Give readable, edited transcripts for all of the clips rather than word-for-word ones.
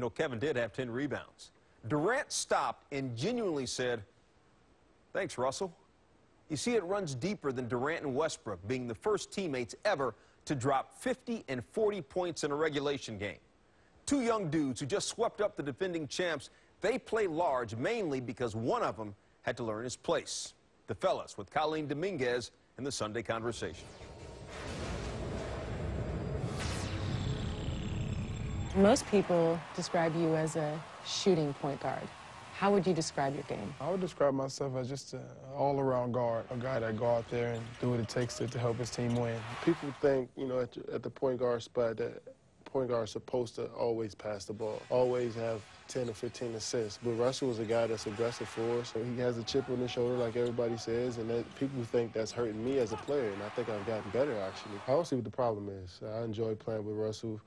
You know, Kevin did have 10 rebounds. Durant stopped and genuinely said, "Thanks, Russell." You see, it runs deeper than Durant and Westbrook being the first teammates ever to drop 50 and 40 points in a regulation game. Two young dudes who just swept up the defending champs, they play large mainly because one of them had to learn his place. The fellas with Colleen Dominguez in the Sunday Conversation. Most people describe you as a shooting point guard. How would you describe your game? I would describe myself as just an all-around guard, a guy that go out there and do what it takes to help his team win. People think, you know, at the point guard spot that point guard is supposed to always pass the ball, always have 10 or 15 assists. But Russell was a guy that's aggressive for us. He has a chip on his shoulder, like everybody says, and people think that's hurting me as a player, and I think I've gotten better, actually. I don't see what the problem is. I enjoy playing with Russell.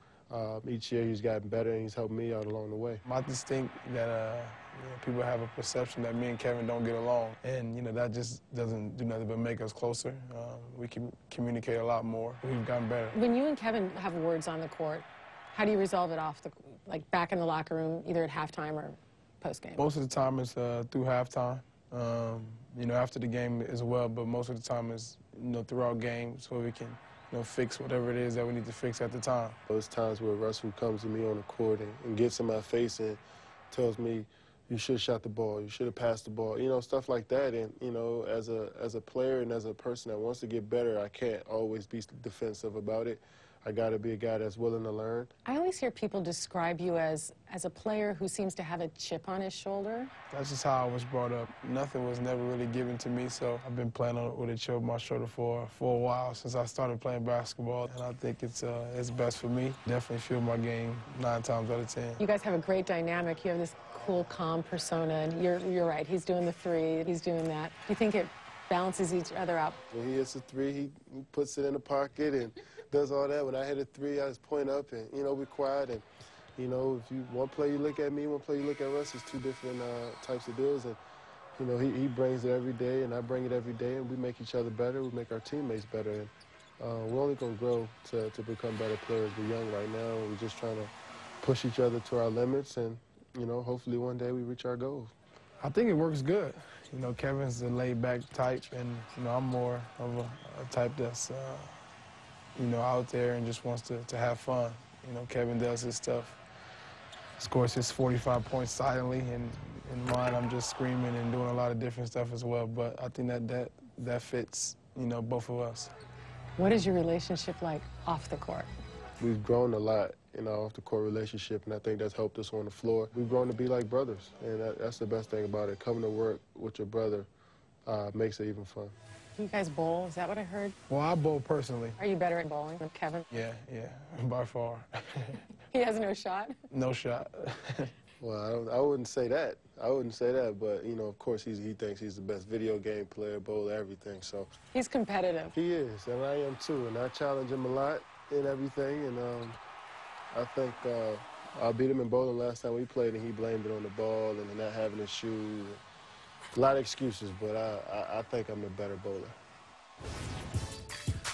Each year he's gotten better, and he's helped me out along the way. I just think that you know, people have a perception that me and Kevin don't get along, and you know that just doesn't do nothing but make us closer. We can communicate a lot more. We've gotten better. When you and Kevin have words on the court, how do you resolve it like back in the locker room, either at halftime or post-game? Most of the time it's through halftime. You know, after the game as well, but most of the time it's, you know, throughout games so we can, you know, fix whatever it is that we need to fix at the time. There's times where Russell comes to me on the court and gets in my face and tells me, "You should have shot the ball, you should have passed the ball," you know, stuff like that. And, you know, as a player and as a person that wants to get better, I can't always be defensive about it. I got to be a guy that's willing to learn. I always hear people describe you as a player who seems to have a chip on his shoulder. That's just how I was brought up. Nothing was never really given to me, so I've been playing with a chip on my shoulder for a while, since I started playing basketball, and I think it's best for me. Definitely feel my game 9 times out of 10. You guys have a great dynamic. You have this cool, calm persona, and you're right. He's doing the 3, he's doing that. Do you think it balances each other out? When he hits a 3, he puts it in the pocket and does all that. When I hit a 3, I just point up and, you know, we're quiet. And, you know, if one play you look at me, one play you look at us, it's 2 different types of deals. And, you know, he brings it every day and I bring it every day, and we make each other better. We make our teammates better. And we're only going to grow to become better players. We're young right now. We're just trying to push each other to our limits, and, you know, hopefully one day we reach our goals. I think it works good. You know, Kevin's the laid-back type, and, you know, I'm more of a type that's, you know, out there and just wants to have fun. You know, Kevin does his stuff, scores his 45 points silently, and in mine, I'm just screaming and doing a lot of different stuff as well. But I think that fits, you know, both of us. What is your relationship like off the court? We've grown a lot in our off-the-court relationship, and I think that's helped us on the floor. We've grown to be like brothers, and that's the best thing about it. Coming to work with your brother makes it even fun. You guys bowl? Is that what I heard? Well, I bowl personally. Are you better at bowling than Kevin? Yeah, by far. He has no shot? No shot. Well, I wouldn't say that. I wouldn't say that, but, you know, of course, he thinks he's the best video game player, bowler, everything, so. He's competitive. He is, and I am too, and I challenge him a lot in everything, and I think I beat him in bowling last time we played, and he blamed it on the ball and not having his shoes. A lot of excuses, but I think I'm a better bowler.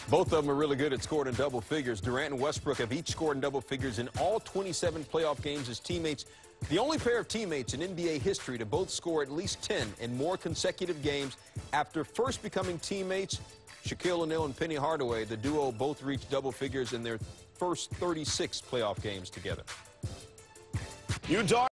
Both of them are really good at scoring in double figures. Durant and Westbrook have each scored in double figures in all 27 playoff games as teammates. The only pair of teammates in NBA history to both score at least 10 and more consecutive games after first becoming teammates. Shaquille O'Neal and Penny Hardaway, the duo, both reached double figures in their first 36 playoff games together.